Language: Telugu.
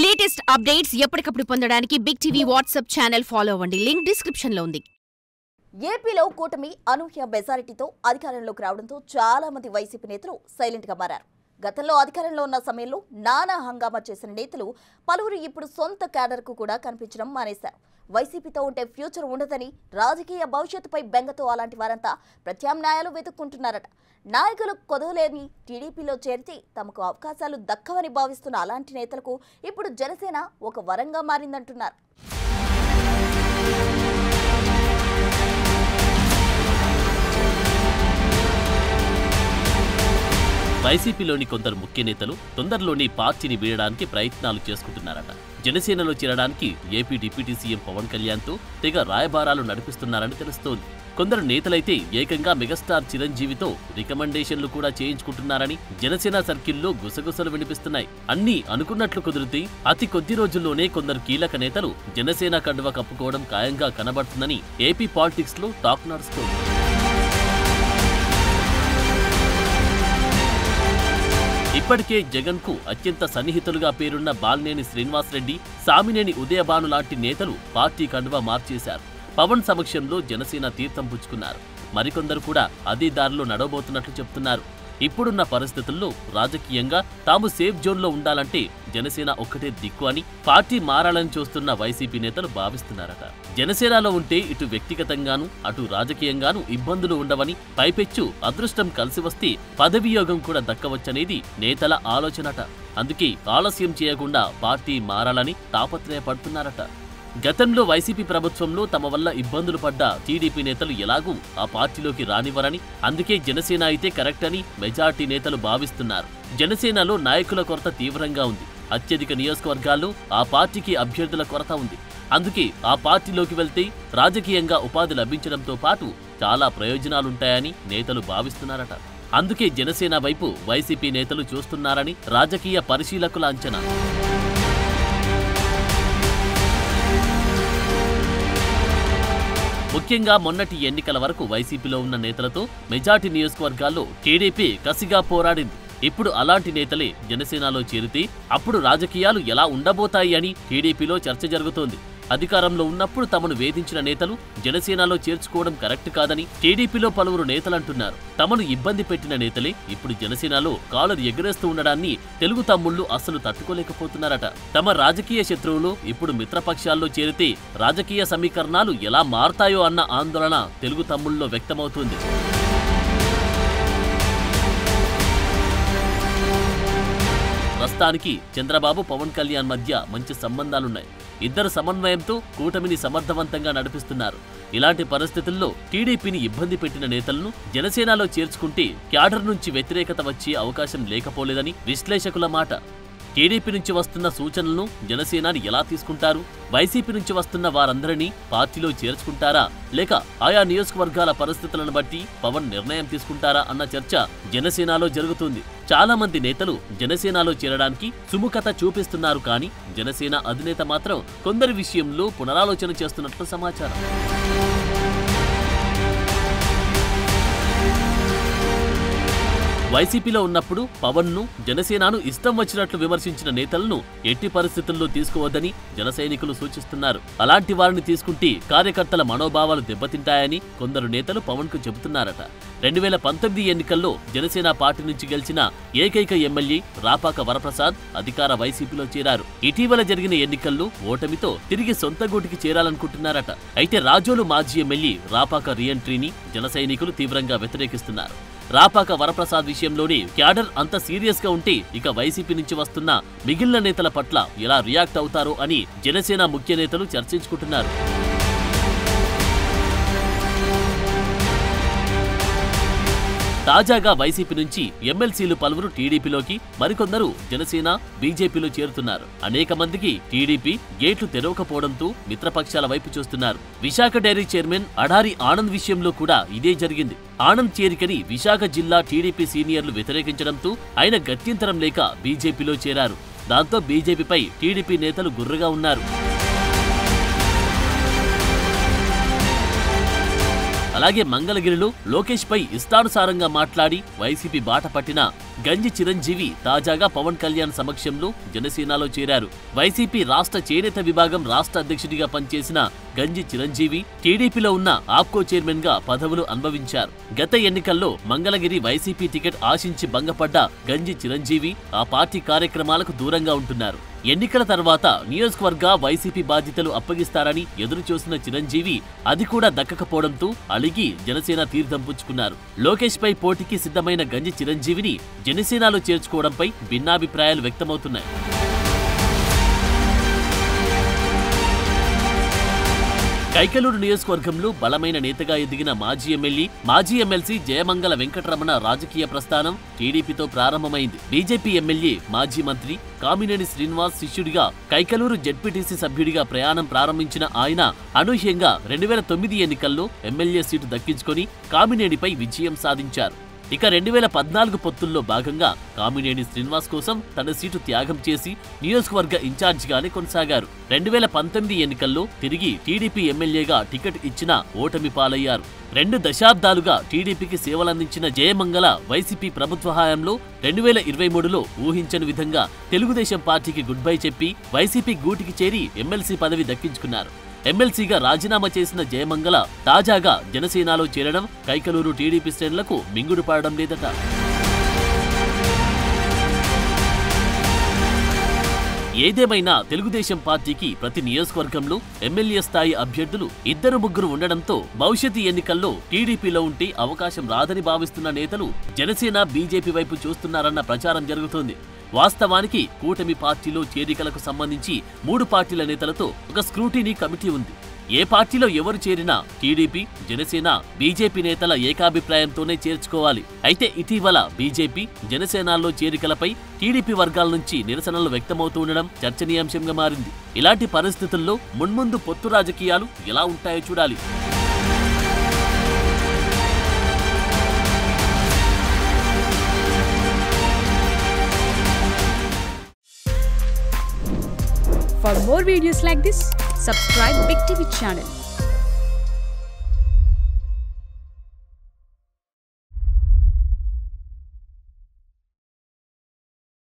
లేటెస్ట్ అప్డేట్స్ ఎప్పటికప్పుడు పొందడానికి big TV WhatsApp channel follow అవ్వండి. లింక్ డిస్క్రిప్షన్ లో ఉంది. ఏపీలో కూటమి అనూహ్య మెజారిటీతో అధికారంలోకి రావడంతో చాలా మంది వైసీపీ నేతలు సైలెంట్ గా మారారు. గతంలో అధికారంలో ఉన్న సమయంలో నానా హంగామా చేసిన నేతలు పలువురు ఇప్పుడు సొంత క్యాడర్కు కూడా కనిపించడం మానేశారు. వైసీపీతో ఉంటే ఫ్యూచర్ ఉండదని, రాజకీయ భవిష్యత్తుపై బెంగతో అలాంటి వారంతా ప్రత్యామ్నాయాలు వెతుక్కుంటున్నారట. నాయకులు కొదవలేని టీడీపీలో చేరితే తమకు అవకాశాలు దక్కవని భావిస్తున్న అలాంటి నేతలకు ఇప్పుడు జనసేన ఒక వరంగా మారిందంటున్నారు. వైసీపీలోని కొందరు ముఖ్య నేతలు తొందరలోని పార్టీని వీడడానికి ప్రయత్నాలు చేసుకుంటున్నారట. జనసేనలో చేరడానికి ఏపీ డిప్యూటీ సీఎం పవన్ కళ్యాణ్తో తెగ రాయబారాలు నడిపిస్తున్నారని తెలుస్తోంది. కొందరు నేతలైతే ఏకంగా మెగాస్టార్ చిరంజీవితో రికమెండేషన్లు కూడా చేయించుకుంటున్నారని జనసేన సర్కిల్లో గుసగుసలు వినిపిస్తున్నాయి. అన్నీ అనుకున్నట్లు కుదిరితే అతి కొద్ది రోజుల్లోనే కొందరు కీలక నేతలు జనసేన కండువ కప్పుకోవడం ఖాయంగా కనబడుతుందని ఏపీ పాలిటిక్స్ లో టాక్ నడుస్తోంది. ఇప్పటికే జగన్ కు అత్యంత సన్నిహితులుగా పేరున్న బాలినేని శ్రీనివాసరెడ్డి, సామినేని ఉదయభాను లాంటి నేతలు పార్టీ కండువా మార్చేశారు. పవన్ సమక్షంలో జనసేన తీర్థం పుచ్చుకున్నారు. మరికొందరు కూడా అదే దారిలో నడవబోతున్నట్లు చెప్తున్నారు. ఇప్పుడున్న పరిస్థితుల్లో రాజకీయంగా తాము సేఫ్ జోన్లో ఉండాలంటే జనసేన ఒక్కటే దిక్కు అని పార్టీ మారాలని చూస్తున్న వైసీపీ నేతలు భావిస్తున్నారట. జనసేనలో ఉంటే ఇటు వ్యక్తిగతంగానూ అటు రాజకీయంగానూ ఇబ్బందులు ఉండవని, పైపెచ్చు అదృష్టం కలిసి వస్తే పదవియోగం కూడా దక్కవచ్చనేది నేతల ఆలోచనట. అందుకే ఆలస్యం చేయకుండా పార్టీ మారాలని తాపత్రయపడుతున్నారట. గతంలో వైసీపీ ప్రభుత్వంలో తమ వల్ల ఇబ్బందులు పడ్డ టీడీపీ నేతలు ఎలాగూ ఆ పార్టీలోకి రానివ్వరని, అందుకే జనసేన అయితే కరెక్ట్ అని మెజార్టీ నేతలు భావిస్తున్నారు. జనసేనలో నాయకుల కొరత తీవ్రంగా ఉంది. అత్యధిక నియోజకవర్గాల్లో ఆ పార్టీకి అభ్యర్థుల కొరత ఉంది. అందుకే ఆ పార్టీలోకి వెళ్తే రాజకీయంగా ఉపాధి లభించడంతో పాటు చాలా ప్రయోజనాలుంటాయని నేతలు భావిస్తున్నారట. అందుకే జనసేన వైపు వైసీపీ నేతలు చూస్తున్నారని రాజకీయ పరిశీలకుల అంచనా. ముఖ్యంగా మొన్నటి ఎన్నికల వరకు వైసీపీలో ఉన్న నేతలతో మెజార్టీ నియోజకవర్గాల్లో టీడీపీ కసిగా పోరాడింది. ఇప్పుడు అలాంటి నేతలే జనసేనలో చేరితే అప్పుడు రాజకీయాలు ఎలా ఉండబోతాయి అని టీడీపీలో చర్చ జరుగుతోంది. అధికారంలో ఉన్నప్పుడు తమను వేధించిన నేతలు జనసేనలో చేర్చుకోవడం కరెక్ట్ కాదని టీడీపీలో పలువురు నేతలంటున్నారు. తమను ఇబ్బంది పెట్టిన నేతలే ఇప్పుడు జనసేనలో కాలర్ ఎగరేస్తూ ఉండడాన్ని తెలుగు తమ్ముళ్లు అస్సలు తట్టుకోలేకపోతున్నారట. తమ రాజకీయ శత్రువులు ఇప్పుడు మిత్రపక్షాల్లో చేరితే రాజకీయ సమీకరణాలు ఎలా మారతాయో అన్న ఆందోళన తెలుగు తమ్ముళ్లలో వ్యక్తమవుతుంది. ప్రస్తుతానికి చంద్రబాబు, పవన్ కళ్యాణ్ మధ్య మంచి సంబంధాలున్నాయి. ఇద్దరు సమన్వయంతో కూటమిని సమర్థవంతంగా నడిపిస్తున్నారు. ఇలాంటి పరిస్థితుల్లో టీడీపీని ఇబ్బంది పెట్టిన నేతలను జనసేనలో చేర్చుకుంటే క్యాడర్ నుంచి వ్యతిరేకత వచ్చే అవకాశం లేకపోలేదని విశ్లేషకుల మాట. టీడీపీ నుంచి వస్తున్న సూచనలను జనసేనాని ఎలా తీసుకుంటారు? వైసీపీ నుంచి వస్తున్న వారందరినీ పార్టీలో చేర్చుకుంటారా, లేక ఆయా నియోజకవర్గాల పరిస్థితులను బట్టి పవన్ నిర్ణయం తీసుకుంటారా అన్న చర్చ జనసేనలో జరుగుతుంది. చాలా మంది నేతలు జనసేనలో చేరడానికి సుముఖత చూపిస్తున్నారు. కానీ జనసేన అధినేత మాత్రం కొందరి విషయంలో పునరాలోచన చేస్తున్నట్లు సమాచారం. వైసీపీలో ఉన్నప్పుడు పవన్ను, జనసేనను ఇష్టం వచ్చినట్లు విమర్శించిన నేతలను ఎట్టి పరిస్థితుల్లో తీసుకోవద్దని జన సైనికులు సూచిస్తున్నారు. అలాంటి వారిని తీసుకుంటే కార్యకర్తల మనోభావాలు దెబ్బతింటాయని కొందరు నేతలు పవన్కు చెబుతున్నారట. 2019 ఎన్నికల్లో జనసేన పార్టీ నుంచి గెలిచిన ఏకైక ఎమ్మెల్యే రాపాక వరప్రసాద్ అధికార వైసీపీలో చేరారు. ఇటీవల జరిగిన ఎన్నికల్లో ఓటమితో తిరిగి సొంత గూటికి చేరాలనుకుంటున్నారట. అయితే రాజోలు మాజీ ఎమ్మెల్యే రాపాక రీఎంట్రీని జన సైనికులు తీవ్రంగా వ్యతిరేకిస్తున్నారు. రాపాక వరప్రసాద్ విషయంలోనే క్యాడర్ అంత సీరియస్ గా ఉంటే ఇక వైసీపీ నుంచి వస్తున్న మిగిలిన నేతల పట్ల ఎలా రియాక్ట్ అవుతారో అని జనసేన ముఖ్య నేతలు చర్చించుకుంటున్నారు. తాజాగా వైసీపీ నుంచి ఎమ్మెల్సీలు పలువురు టీడీపీలోకి, మరికొందరు జనసేన, బీజేపీలో చేరుతున్నారు. అనేక మందికి టీడీపీ గేట్లు తెరవకపోవడంతో మిత్రపక్షాల వైపు చూస్తున్నారు. విశాఖ డైరీ చైర్మన్ అడారి ఆనంద్ విషయంలో కూడా ఇదే జరిగింది. ఆనంద్ చేరికని విశాఖ జిల్లా టీడీపీ సీనియర్లు వ్యతిరేకించడంతో ఆయన గత్యంతరం లేక బీజేపీలో చేరారు. దాంతో బీజేపీపై టీడీపీ నేతలు గుర్రుగా ఉన్నారు. అలాగే మంగళగిరిలో లోకేష్ పై ఇష్టానుసారంగా మాట్లాడి వైసీపీ బాట పట్టిన గంజి చిరంజీవి తాజాగా పవన్ కళ్యాణ్ సమక్షంలో జనసేనలో చేరారు. వైసీపీ రాష్ట్ర చేనేత విభాగం రాష్ట్ర అధ్యక్షుడిగా పనిచేసిన గంజి చిరంజీవి టీడీపీలో ఉన్న ఆప్కో చైర్మన్ గా పదవులు అనుభవించారు. గత ఎన్నికల్లో మంగళగిరి వైసీపీ టికెట్ ఆశించి భంగపడ్డ గంజి చిరంజీవి ఆ పార్టీ కార్యక్రమాలకు దూరంగా ఉంటున్నారు. ఎన్నికల తర్వాత నియోజకవర్గ వైసీపీ బాధ్యతలు అప్పగిస్తారని ఎదురుచూసిన చిరంజీవి అది కూడా దక్కకపోవడంతో అలిగి జనసేన తీర్థం పుచ్చుకున్నారు. లోకేష్ పై పోటీకి సిద్ధమైన గంజి చిరంజీవిని జనసేనలో చేర్చుకోవడంపై భిన్నాభిప్రాయాలు వ్యక్తమవుతున్నాయి. కైకలూరు నియోజకవర్గంలో బలమైన నేతగా ఎదిగిన మాజీ ఎమ్మెల్సీ జయమంగళ వెంకటరమణ రాజకీయ ప్రస్థానం టీడీపీతో ప్రారంభమైంది. బీజేపీ ఎమ్మెల్యే మాజీ మంత్రి కామినేని శ్రీనివాస్ శిష్యుడిగా కైకలూరు జెడ్పీటీసీ సభ్యుడిగా ప్రయాణం ప్రారంభించిన ఆయన అనూహ్యంగా 2009 ఎన్నికల్లో ఎమ్మెల్యే సీటు దక్కించుకొని కామినేనిపై విజయం సాధించారు. ఇక 2014 పొత్తుల్లో భాగంగా కామినేని శ్రీనివాస్ కోసం తన సీటు త్యాగం చేసి నియోజకవర్గ ఇన్ఛార్జిగానే కొనసాగారు. 2019 ఎన్నికల్లో తిరిగి టీడీపీ ఎమ్మెల్యేగా టికెట్ ఇచ్చినా ఓటమి పాలయ్యారు. 2 దశాబ్దాలుగా టీడీపీకి సేవలందించిన జయమంగళ వైసీపీ ప్రభుత్వ హయాంలో 2023లో ఊహించని విధంగా తెలుగుదేశం పార్టీకి గుడ్ బై చెప్పి వైసీపీ గూటికి చేరి ఎమ్మెల్సీ పదవి దక్కించుకున్నారు. ఎమ్మెల్సీగా రాజీనామా చేసిన జయమంగళ తాజాగా జనసేనలో చేరడం కైకలూరు టీడీపీ శ్రేణులకు మింగుడు పడడం లేదట. ఏదేమైనా తెలుగుదేశం పార్టీకి ప్రతి నియోజకవర్గంలో ఎమ్మెల్యే స్థాయి అభ్యర్థులు 2-3 ఉండడంతో భవిష్యత్తు ఎన్నికల్లో టీడీపీలో ఉంటే అవకాశం రాదని భావిస్తున్న నేతలు జనసేన బీజేపీ వైపు చూస్తున్నారన్న ప్రచారం జరుగుతోంది. వాస్తవానికి కూటమి పార్టీలో చేరికలకు సంబంధించి 3 పార్టీల నేతలతో ఒక స్క్రూటినీ కమిటీ ఉంది. ఏ పార్టీలో ఎవరు చేరినా టీడీపీ, జనసేన, బీజేపీ నేతల ఏకాభిప్రాయంతోనే చేర్చుకోవాలి. అయితే ఇటీవల బీజేపీ, జనసేనలో చేరికలపై టీడీపీ వర్గాల నుంచి నిరసనలు వ్యక్తమవుతూ ఉండడం చర్చనీయాంశంగా మారింది. ఇలాంటి పరిస్థితుల్లో మున్ముందు పొత్తు రాజకీయాలు ఎలా ఉంటాయో చూడాలి. For more videos like this, subscribe Big TV channel.